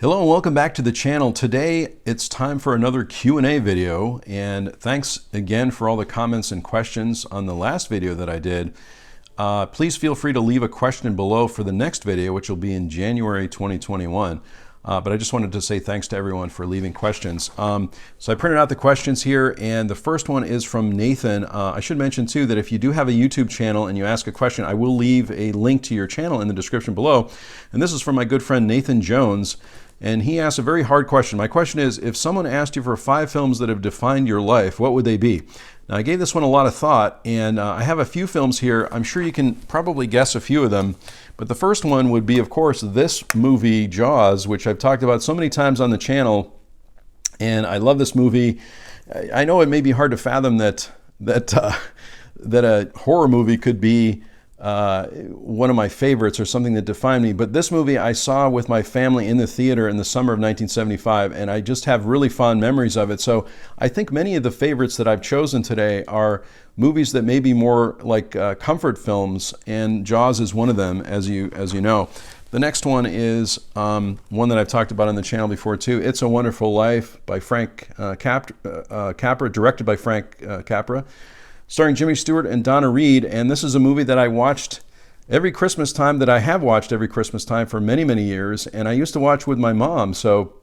Hello and welcome back to the channel. Today it's time for another Q&A video, and thanks again for all the comments and questions on the last video that I did. Please feel free to leave a question below for the next video, which will be in January 2021. But I just wanted to say thanks to everyone for leaving questions. So I printed out the questions here, and the first one is from Nathan. I should mention too that if you do have a YouTube channel and you ask a question, I will leave a link to your channel in the description below. And this is from my good friend Nathan Jones. And he asked a very hard question. My question is, if someone asked you for 5 films that have defined your life, what would they be? Now, I gave this one a lot of thought, and I have a few films here. I'm sure you can probably guess a few of them. But the first one would be, of course, this movie, Jaws, which I've talked about so many times on the channel. And I love this movie. I know it may be hard to fathom that a horror movie could be one of my favorites or something that defined me. But this movie I saw with my family in the theater in the summer of 1975, and I just have really fond memories of it. So I think many of the favorites that I've chosen today are movies that may be more like comfort films, and Jaws is one of them, as you know. The next one is one that I've talked about on the channel before too. It's a Wonderful Life by Frank Capra, directed by Frank Capra, starring Jimmy Stewart and Donna Reed. And this is a movie that I watched every Christmas time, that I have watched every Christmas time for many, many years. And I used to watch with my mom. So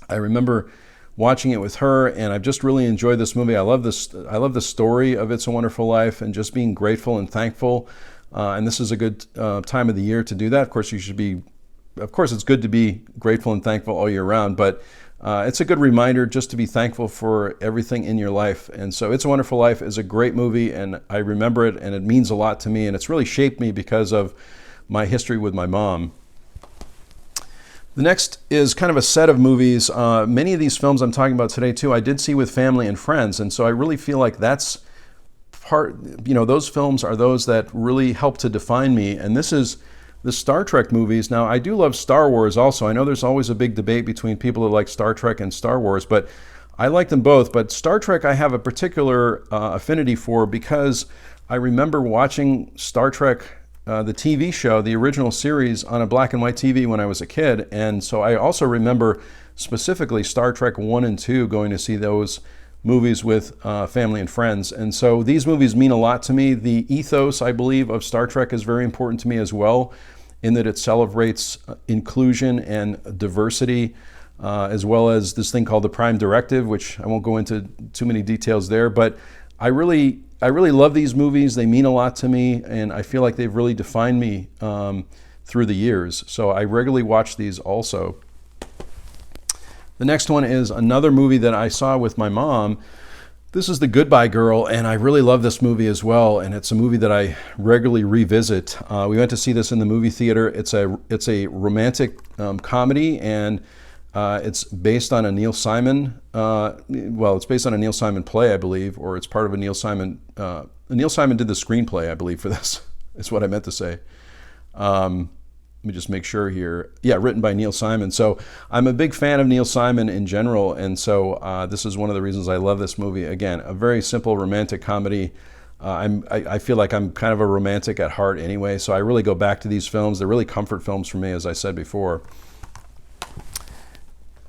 I remember watching it with her, and I've just really enjoyed this movie. I love the story of It's a Wonderful Life and just being grateful and thankful. And this is a good time of the year to do that. Of course, it's good to be grateful and thankful all year round, but it's a good reminder just to be thankful for everything in your life. And so It's a Wonderful Life is a great movie, and I remember it, and it means a lot to me, and it's really shaped me because of my history with my mom. The next is kind of a set of movies. Many of these films I'm talking about today too, I did see with family and friends, and so I really feel like that's those films are those that really help to define me. And this is the Star Trek movies. Now, I do love Star Wars also. I know there's always a big debate between people who like Star Trek and Star Wars, but I like them both. But Star Trek I have a particular affinity for because I remember watching Star Trek, the TV show, the original series, on a black and white TV when I was a kid. And so I also remember specifically Star Trek 1 and 2, going to see those movies with family and friends. And so these movies mean a lot to me. The ethos, I believe, of Star Trek is very important to me as well, in that it celebrates inclusion and diversity, as well as this thing called the Prime Directive, which I won't go into too many details there. But I really love these movies. They mean a lot to me, and I feel like they've really defined me through the years. So I regularly watch these also. The next one is another movie that I saw with my mom. This is The Goodbye Girl, and I really love this movie as well, and it's a movie that I regularly revisit. We went to see this in the movie theater. It's a romantic comedy, and it's based on a Neil Simon, it's based on a Neil Simon play, I believe, or it's part of a Neil Simon did the screenplay, I believe, for this, is what I meant to say. Let me just make sure here. Yeah, written by Neil Simon. So I'm a big fan of Neil Simon in general, and so this is one of the reasons I love this movie. Again, a very simple romantic comedy. I feel like I'm kind of a romantic at heart anyway, so I really go back to these films. They're really comfort films for me, as I said before.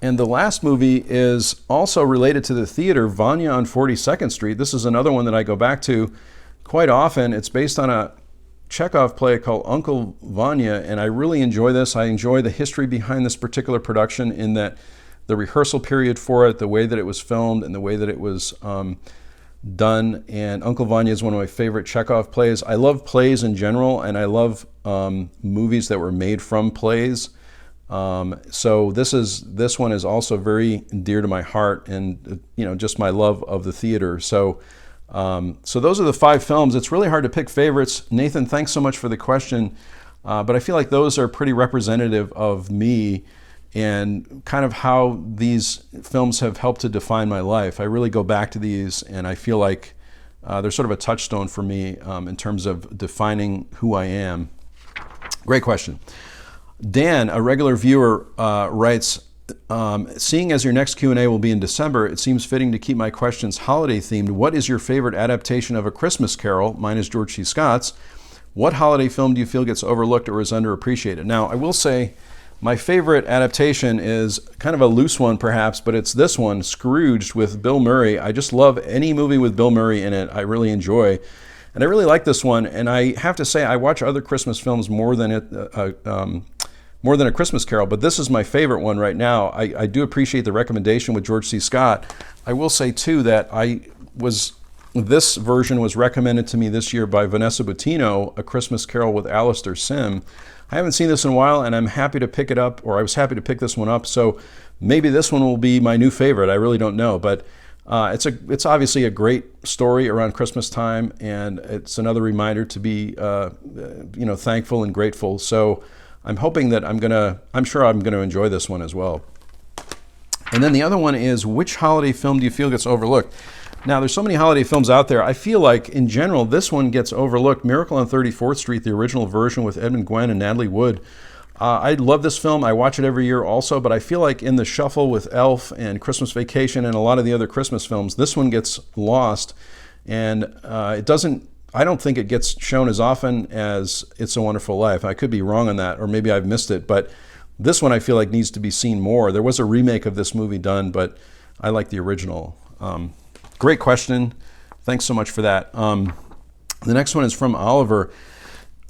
And the last movie is also related to the theater, Vanya on 42nd Street. This is another one that I go back to quite often. It's based on a Chekhov play called Uncle Vanya, and I really enjoy this. I enjoy the history behind this particular production, in that the rehearsal period for it, the way that it was filmed, and the way that it was done. And Uncle Vanya is one of my favorite Chekhov plays. I love plays in general, and I love movies that were made from plays. So this one is also very dear to my heart, and just my love of the theater. So those are the 5 films. It's really hard to pick favorites. Nathan, thanks so much for the question. But I feel like those are pretty representative of me and kind of how these films have helped to define my life. I really go back to these, and I feel like they're sort of a touchstone for me in terms of defining who I am. Great question. Dan, a regular viewer, writes, seeing as your next Q&A will be in December, it seems fitting to keep my questions holiday themed. What is your favorite adaptation of A Christmas Carol? Mine is George C. Scott's. What holiday film do you feel gets overlooked or is underappreciated? Now, I will say My favorite adaptation is kind of a loose one perhaps, but it's this one, Scrooged, with Bill Murray. I just love any movie with Bill Murray in it. I really enjoy. And I really like this one, and I have to say I watch other Christmas films more than A Christmas Carol, but this is my favorite one right now. I do appreciate the recommendation with George C. Scott. I will say too that this version was recommended to me this year by Vanessa Buttino, A Christmas Carol with Alistair Sim. I haven't seen this in a while, and I'm happy to pick it up, or I was happy to pick this one up, so maybe this one will be my new favorite. I really don't know, but it's obviously a great story around Christmas time, and it's another reminder to be thankful and grateful. So I'm hoping that I'm sure I'm gonna enjoy this one as well. And then the other one is, which holiday film do you feel gets overlooked? Now, there's so many holiday films out there. I feel like, in general, this one gets overlooked. Miracle on 34th Street, the original version with Edmund Gwenn and Natalie Wood. I love this film. I watch it every year also, but I feel like in the shuffle with Elf and Christmas Vacation and a lot of the other Christmas films, this one gets lost. And I don't think it gets shown as often as It's a Wonderful Life. I could be wrong on that, or maybe I've missed it, but this one I feel like needs to be seen more. There was a remake of this movie done, but I like the original. Great question. Thanks so much for that. The next one is from Oliver.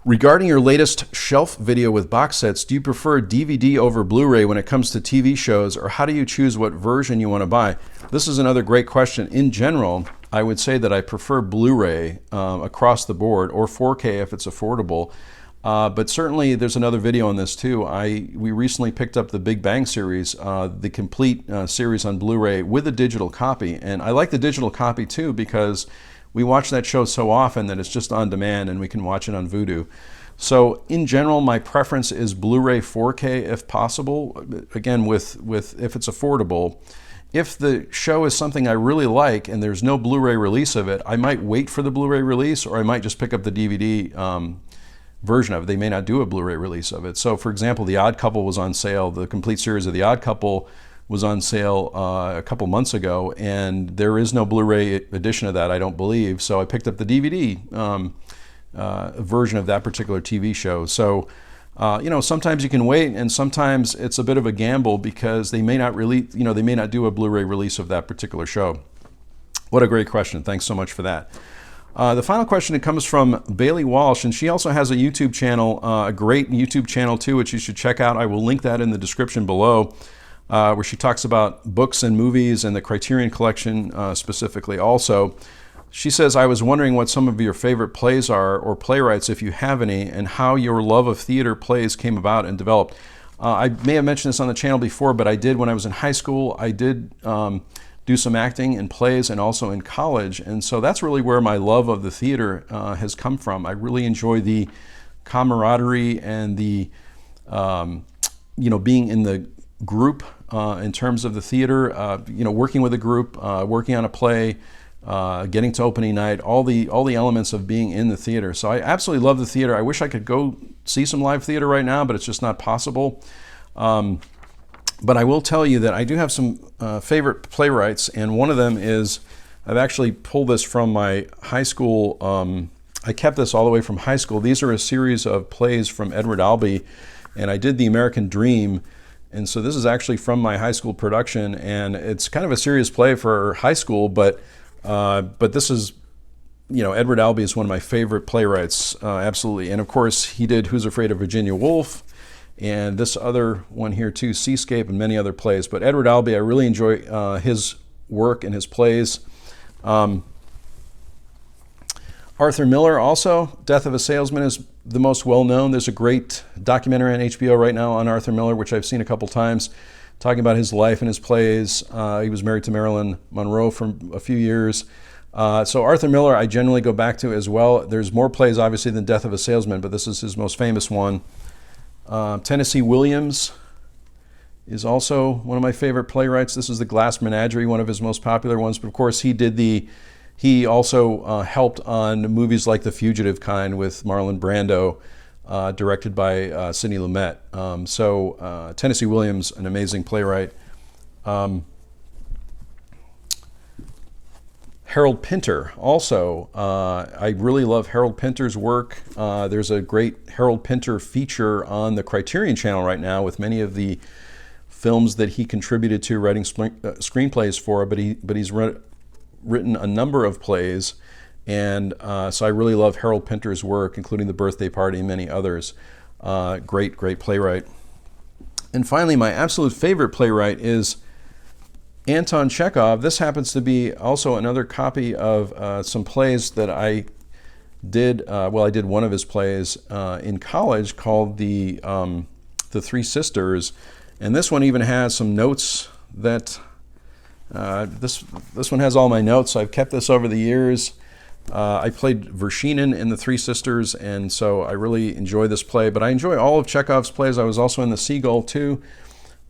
Regarding your latest shelf video with box sets, do you prefer DVD over Blu-ray when it comes to TV shows, or how do you choose what version you want to buy? This is another great question. In general, I would say that I prefer Blu-ray across the board, or 4K if it's affordable. But certainly there's another video on this too. We recently picked up the Big Bang series, the complete series on Blu-ray with a digital copy. And I like the digital copy too because we watch that show so often that it's just on demand and we can watch it on Vudu. So in general, my preference is Blu-ray 4K if possible. Again, with if it's affordable. If the show is something I really like and there's no Blu-ray release of it, I might wait for the Blu-ray release, or I might just pick up the DVD version of it. They may not do a Blu-ray release of it. So for example, The Odd Couple was on sale. The complete series of The Odd Couple was on sale a couple months ago, and there is no Blu-ray edition of that, I don't believe. So I picked up the DVD version of that particular TV show. So sometimes you can wait, and sometimes it's a bit of a gamble because they may not they may not do a Blu-ray release of that particular show. What a great question. Thanks so much for that. The final question, it comes from Bailee Walsh, and she also has a YouTube channel, a great YouTube channel too, which you should check out. I will link that in the description below, where she talks about books and movies and the Criterion Collection specifically also. She says, I was wondering what some of your favorite plays are, or playwrights if you have any, and how your love of theater plays came about and developed. I may have mentioned this on the channel before, but I did when I was in high school. I did do some acting in plays and also in college, and so that's really where my love of the theater has come from. I really enjoy the camaraderie and the being in the group in terms of the theater, working with a group, working on a play, getting to opening night, all the elements of being in the theater. So I absolutely love the theater. I wish I could go see some live theater right now, but it's just not possible. But I will tell you that I do have some favorite playwrights, and one of them is, I've actually pulled this from my high school. I kept this all the way from high school. These are a series of plays from Edward Albee, and I did The American Dream. And so this is actually from my high school production, and it's kind of a serious play for high school, but this is, Edward Albee is one of my favorite playwrights, absolutely. And of course, he did Who's Afraid of Virginia Woolf, and this other one here too, Seascape, and many other plays. But Edward Albee, I really enjoy his work and his plays. Arthur Miller also, Death of a Salesman is the most well-known. There's a great documentary on HBO right now on Arthur Miller, which I've seen a couple times, talking about his life and his plays. He was married to Marilyn Monroe for a few years. So Arthur Miller I generally go back to as well. There's more plays obviously than Death of a Salesman, but this is his most famous one. Tennessee Williams is also one of my favorite playwrights. This is The Glass Menagerie, one of his most popular ones. But of course, he also helped on movies like The Fugitive kind with Marlon Brando, directed by Sidney Lumet. So Tennessee Williams, an amazing playwright. Harold Pinter. Also, I really love Harold Pinter's work. There's a great Harold Pinter feature on the Criterion channel right now with many of the films that he contributed to writing screenplays for, but he's written a number of plays, and so I really love Harold Pinter's work, including The Birthday Party and many others. Great playwright. And finally, my absolute favorite playwright is Anton Chekhov. This happens to be also another copy of some plays that I did. I did one of his plays in college called the Three Sisters, and this one even has some notes that this one has all my notes. I've kept this over the years. I played Vershinin in the Three Sisters, and so I really enjoy this play. But I enjoy all of Chekhov's plays. I was also in The Seagull too.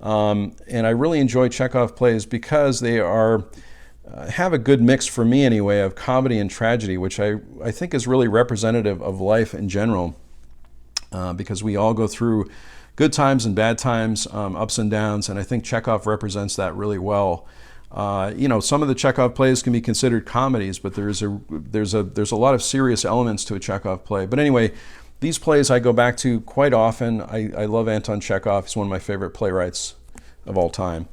And I really enjoy Chekhov plays because they have a good mix, for me anyway, of comedy and tragedy, which I think is really representative of life in general, because we all go through good times and bad times, ups and downs, and I think Chekhov represents that really well. Some of the Chekhov plays can be considered comedies, but there's a lot of serious elements to a Chekhov play. But anyway, these plays I go back to quite often. I love Anton Chekhov. He's one of my favorite playwrights of all time.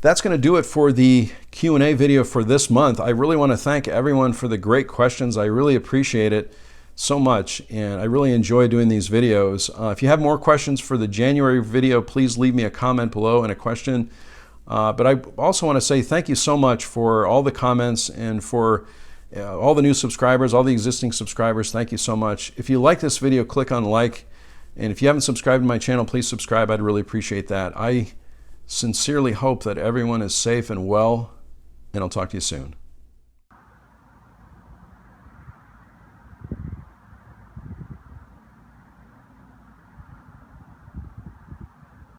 That's going to do it for the Q&A video for this month. I really want to thank everyone for the great questions. I really appreciate it so much, and I really enjoy doing these videos. If you have more questions for the January video, please leave me a comment below and a question. But I also want to say thank you so much for all the comments and for all the new subscribers, all the existing subscribers. Thank you so much. If you like this video, click on like. And if you haven't subscribed to my channel, please subscribe. I'd really appreciate that. I sincerely hope that everyone is safe and well, and I'll talk to you soon.